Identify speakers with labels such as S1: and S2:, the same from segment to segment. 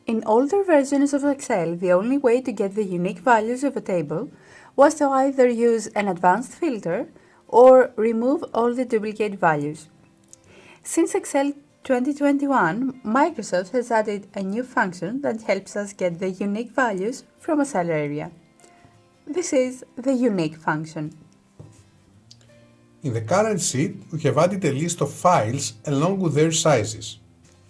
S1: In older versions of Excel, the only way to get the unique values of a table was to either use an advanced filter or remove all the duplicate values. Since Excel 2021, Microsoft has added a new function that helps us get the unique values from a cell area. This is the unique function.
S2: In the current sheet, we have added a list of files along with their sizes.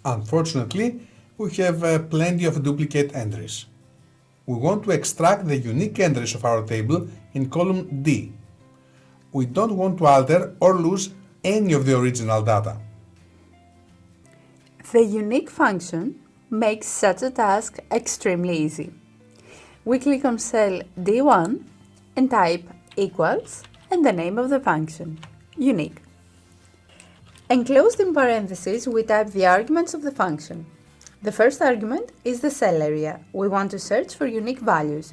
S2: Unfortunately, we have plenty of duplicate entries. We want to extract the unique entries of our table in column D. We don't want to alter or lose any of the original data.
S1: The unique function makes such a task extremely easy. We click on cell D1 and type equals and the name of the function, unique. Enclosed in parentheses, we type the arguments of the function. The first argument is the cell area. We want to search for unique values.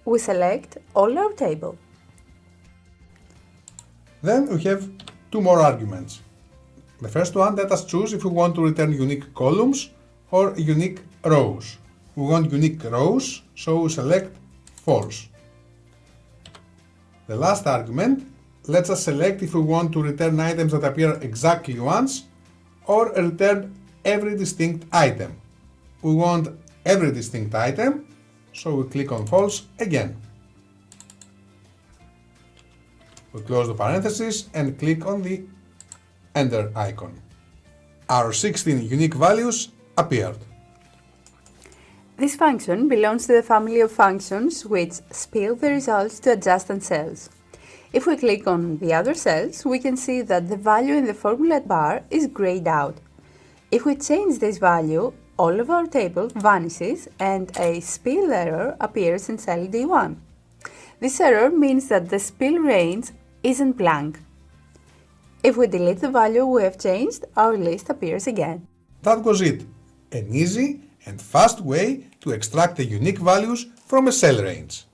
S1: We select all our table.
S2: Then we have two more arguments. The first one, let us choose if we want to return unique columns or unique rows. We want unique rows, so we select false. The last argument lets us select if we want to return items that appear exactly once or return every distinct item. We want every distinct item, so we click on false again. We close the parentheses and click on the enter icon. Our 16 unique values appeared.
S1: This function belongs to the family of functions which spill the results to adjacent cells. If we click on the other cells, we can see that the value in the formula bar is grayed out. If we change this value, all of our table vanishes and a spill error appears in cell D1. This error means that the spill range isn't blank. If we delete the value we have changed, our list appears again.
S2: That was it. An easy and fast way to extract the unique values from a cell range.